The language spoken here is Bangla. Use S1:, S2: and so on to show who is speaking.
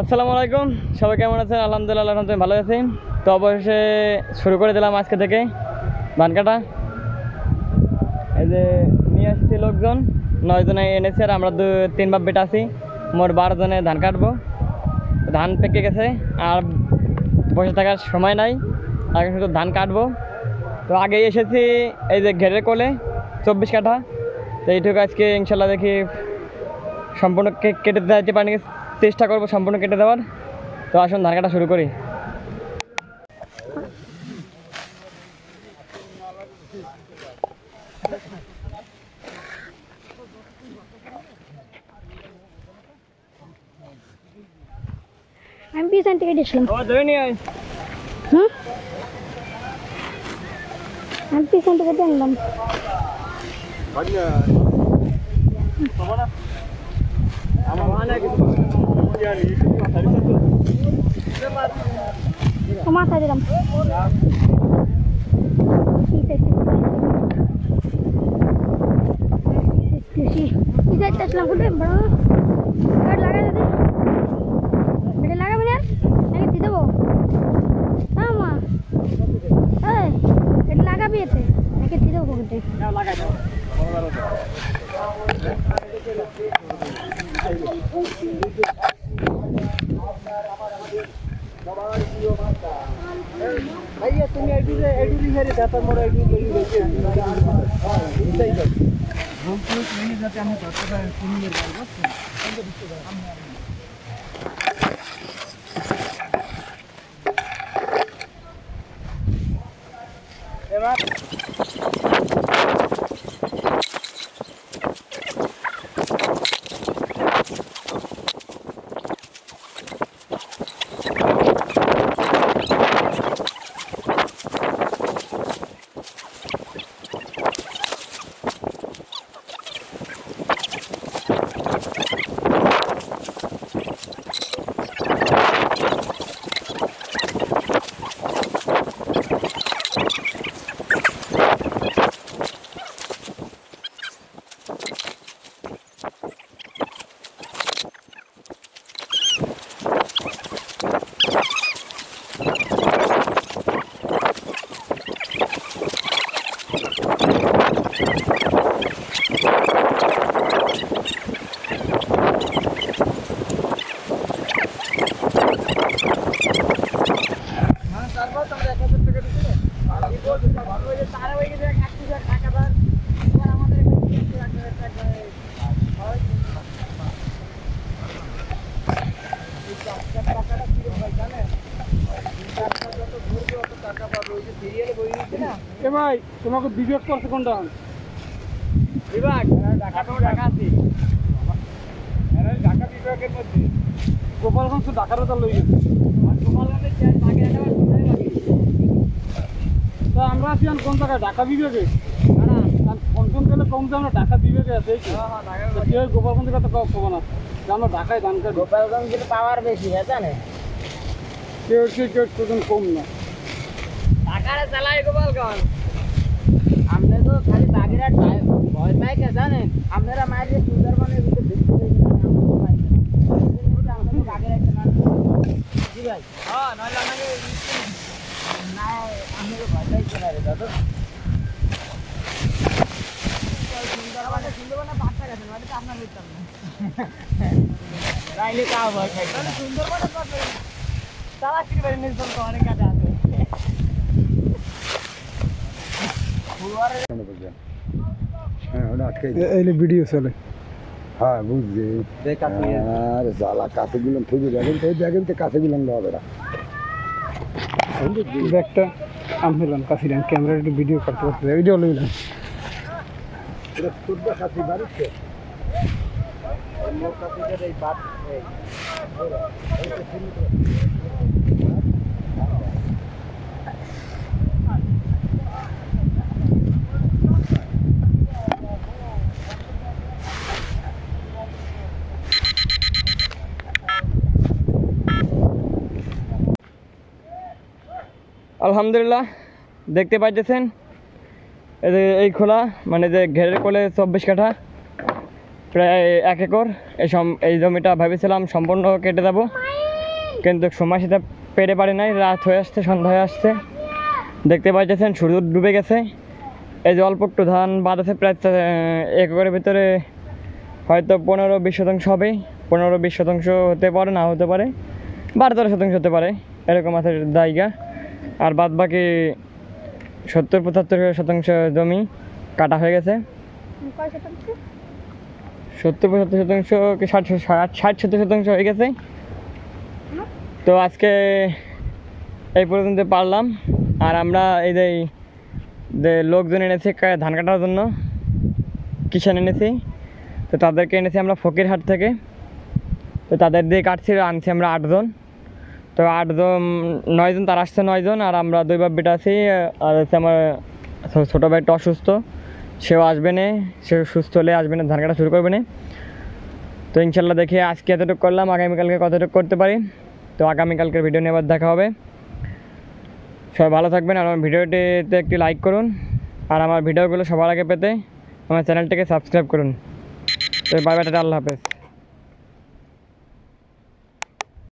S1: আসসালামু আলাইকুম, সবাই কেমন আছেন? আলহামদুলিল্লাহ ভালো আছি। তো অবশেষে শুরু করে দিলাম আজকে থেকে ধান কাটা। এই যে নিয়ে আসছি লোকজন, 9 জনে এনেছি আর আমরা 3 বাপ বেটা আছি, মোট 12 জনে ধান কাটবো। ধান পেকে গেছে আর বসে থাকার সময় নাই, আগে শুধু ধান কাটবো। তো আগেই এসেছি এই যে ঘেরের কোলে 24 কাঠা। তো এইটুকু আজকে ইনশাল্লাহ দেখি সম্পূর্ণ কেটে দিতে পারি, চেষ্টা করবো সম্পূর্ণ কেটে দেওয়ার। তো আসুন ধান কাটা শুরু করি।
S2: আমি পিছন থেকে দেখলাম।
S1: ধরে নিয়ে আয়।
S2: আমি পিছন থেকে দেখলাম। মাথা দিলাম। লাগাই দে, এটা লাগাবে না, নাকি দিয়ে দেবো? হ্যাঁ মা, এটা লাগাবি, এতে নাকি দিয়ে দেবো পকেটে?
S1: তুমি যাতে আমি ধরতে পারি। এবার ভাই তোমাকে বিবেক করছে কোনটা বিভাগ? ঢাকা আছি, ঢাকা বিভাগের মধ্যে গোপালগঞ্জ ঢাকার লই গেছে। তো আমরা আছি কোন জায়গায়? ঢাকা বিভাগে। কোন গেলে কম যে আমরা ঢাকা বিভাগে আছি। গোপালগঞ্জের কথা কখন আছে আমরা ঢাকায় ধান কাটি।
S2: গোপালগঞ্জ পাওয়ার বেশি হ্যাঁ জানে,
S1: কেউ কম না।
S2: ঢাকারে চালাই গোপালগঞ্জ। আমরা তো খালি বাগেরহাট ভয় পাই কে জানেন? আপনারা মায়ের সুন্দরবনের ভিতরে ঢুকতে বাগেরহাট জি ভাই। হ্যাঁ নইলে আমাকে না, আমি ভয় পাই চলে রে দাদা। সুন্দরবনে বাচ্চা গেছেন মানে আপনার বুঝতাম না রাইলে কাউ ভয় খাই সুন্দরবনে তারা কি বাড়ি নির্জন তো অনেক কাজে আছে।
S1: ভিডিও চলে।
S3: হ্যাঁ বুঝছি। আর জ্বালা কাছে দিলাম থেকে দেখেন তো কাছে দিলাম হবে না।
S1: ব্যাগটা আনলাম কাছে ক্যামেরা একটু ভিডিও করতে করতে ভিডিও লইলাম। আলহামদুলিল্লাহ দেখতে পাইতেছেন এই খোলা মানে যে ঘেরের কোলে 24 কাঠা। প্রায় 1 একর। এই জমিটা ভেবেছিলাম সম্পূর্ণ কেটে দেবো, কিন্তু সময় সেটা পেরে পারি নাই। রাত হয়ে আসছে, সন্ধ্যা হয়ে আসছে, দেখতে পাইতেছেন সূর্য ডুবে গেছে। এই যে অল্প একটু ধান বাদ আছে, প্রায় 1 একরের ভিতরে হয়তো 15-20 শতাংশ হবে। 15-20 শতাংশ হতে পারে, না হতে পারে, 12-13 শতাংশ হতে পারে, এরকম আছে জায়গা। আর বাদ বাকি 70-75 শতাংশ জমি কাটা হয়ে গেছে। 70-75 শতাংশ কি 60-70 শতাংশ হয়ে গেছে। তো আজকে এই পর্যন্ত পারলাম। আর আমরা এই যে লোকজন এনেছি ধান কাটার জন্য, কিষান এনেছি, তো তাদেরকে এনেছি আমরা ফকিরহাট থেকে। তো তাদের দিয়ে কাটছি, আনছি আমরা 8 জন। তো 8 জন 9 জন তারা আসছে, 9 জন, আর আমরা 2 বাপ বেটা আছি। আর হচ্ছে আমার ছোটো ভাইটা অসুস্থ, সেও আসবে না, সে সুস্থ হলে আসবে না, ধান কাটা শুরু করবে না। তো ইনশাল্লাহ দেখি আজকে এতটুকু করলাম, আগামীকালকে কতটুকু করতে পারি। তো আগামীকালকের ভিডিও নিয়ে আবার দেখা হবে। সবাই ভালো থাকবেন। আর আমার ভিডিওটিতে একটি লাইক করুন, আর আমার ভিডিওগুলো সবার আগে পেতে আমার চ্যানেলটিকে সাবস্ক্রাইব করুন। তো বাই বাই, টাটা, আল্লাহ হাফেজ।